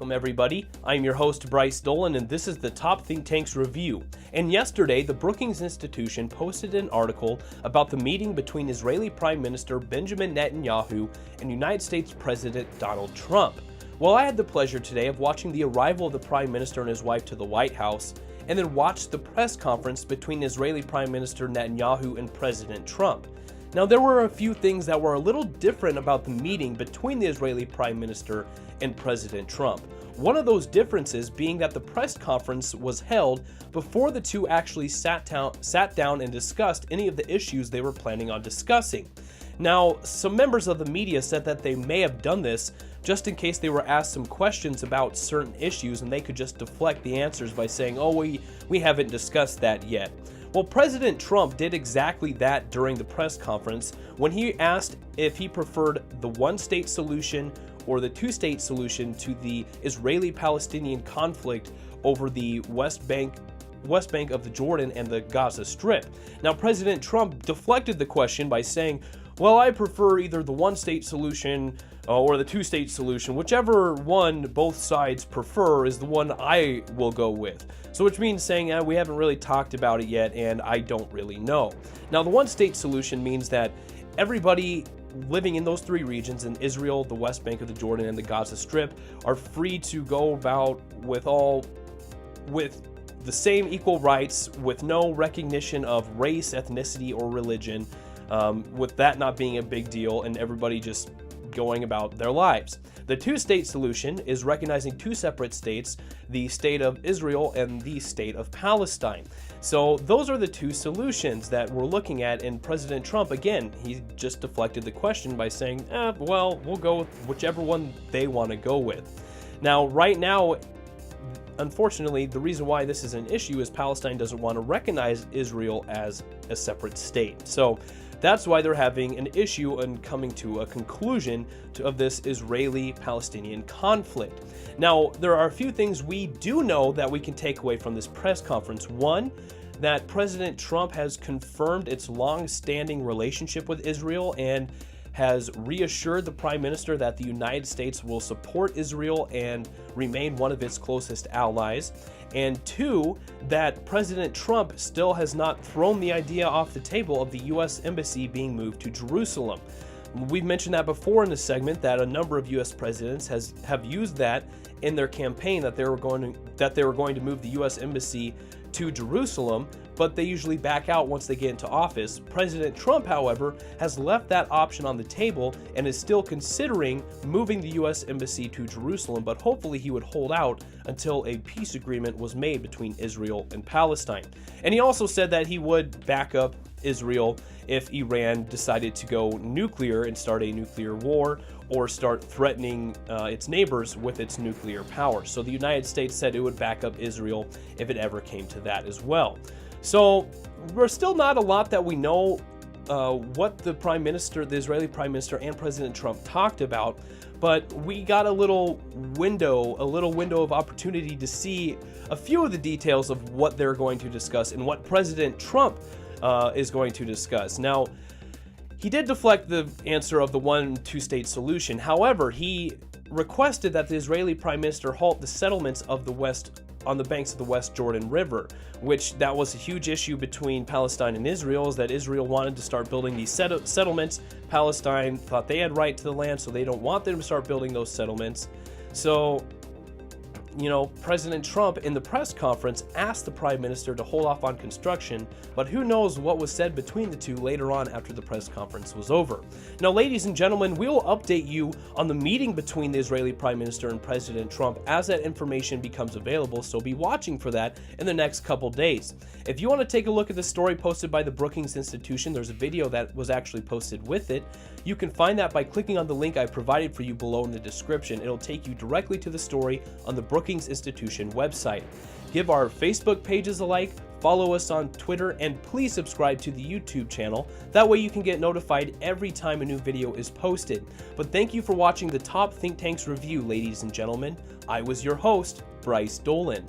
Welcome everybody, I'm your host Bryce Dolan and this is the Top Think Tanks Review. And yesterday, the Brookings Institution posted an article about the meeting between Israeli Prime Minister Benjamin Netanyahu and United States President Donald Trump. Well, I had the pleasure today of watching the arrival of the Prime Minister and his wife to the White House, and then watched the press conference between Israeli Prime Minister Netanyahu and President Trump. Now, there were a few things that were a little different about the meeting between the Israeli Prime Minister and President Trump. One of those differences being that the press conference was held before the two actually sat down and discussed any of the issues they were planning on discussing. Now, some members of the media said that they may have done this just in case they were asked some questions about certain issues and they could just deflect the answers by saying, oh, we haven't discussed that yet. Well, President Trump did exactly that during the press conference when he asked if he preferred the one-state solution or the two-state solution to the Israeli-Palestinian conflict over the West Bank of the Jordan and the Gaza Strip. Now, President Trump deflected the question by saying, well, I prefer either the one-state solution or the two-state solution. Whichever one both sides prefer is the one I will go with. So which means saying we haven't really talked about it yet and I don't really know. Now, the one-state solution means that everybody living in those three regions in Israel, the West Bank of the Jordan, and the Gaza Strip are free to go about with the same equal rights, with no recognition of race, ethnicity, or religion, with that not being a big deal and everybody just going about their lives. The two-state solution is recognizing two separate states, the state of Israel and the state of Palestine. So those are the two solutions that we're looking at, and President Trump, again, he just deflected the question by saying, well, we'll go with whichever one they want to go with. Now, right now, unfortunately, the reason why this is an issue is Palestine doesn't want to recognize Israel as a separate state. So that's why they're having an issue and coming to a conclusion of this Israeli-Palestinian conflict. Now, there are a few things we do know that we can take away from this press conference. One, that President Trump has confirmed its long-standing relationship with Israel and has reassured the Prime Minister that the United States will support Israel and remain one of its closest allies. And two, that President Trump still has not thrown the idea off the table of the U.S. Embassy being moved to Jerusalem. We've mentioned that before in the segment that a number of U.S. presidents have used that in their campaign, that they were going to move the U.S. Embassy to Jerusalem, but they usually back out once they get into office. President Trump, however, has left that option on the table and is still considering moving the U.S. Embassy to Jerusalem, but hopefully he would hold out until a peace agreement was made between Israel and Palestine. And he also said that he would back up Israel if Iran decided to go nuclear and start a nuclear war or start threatening its neighbors with its nuclear power. So the United States said it would back up Israel if it ever came to that as well. So there's still not a lot that we know what the Israeli Prime Minister and President Trump talked about, but we got a little window of opportunity to see a few of the details of what they're going to discuss and what President Trump is going to discuss. Now, he did deflect the answer of the two-state solution. However, he requested that the Israeli Prime Minister halt the settlements of the West on the banks of the West Jordan River, which that was a huge issue between Palestine and Israel, is that Israel wanted to start building these settlements. Palestine thought they had right to the land, so they don't want them to start building those settlements. So, President Trump in the press conference asked the Prime Minister to hold off on construction, but who knows what was said between the two later on after the press conference was over. Now, ladies and gentlemen, we will update you on the meeting between the Israeli Prime Minister and President Trump as that information becomes available, so be watching for that in the next couple days. If you want to take a look at the story posted by the Brookings Institution, there's a video that was actually posted with it. You can find that by clicking on the link I provided for you below in the description. It'll take you directly to the story on the Brookings Institution website. Give our Facebook pages a like, follow us on Twitter, and please subscribe to the YouTube channel. That way you can get notified every time a new video is posted. But thank you for watching the Top Think Tanks Review, ladies and gentlemen. I was your host, Bryce Dolan.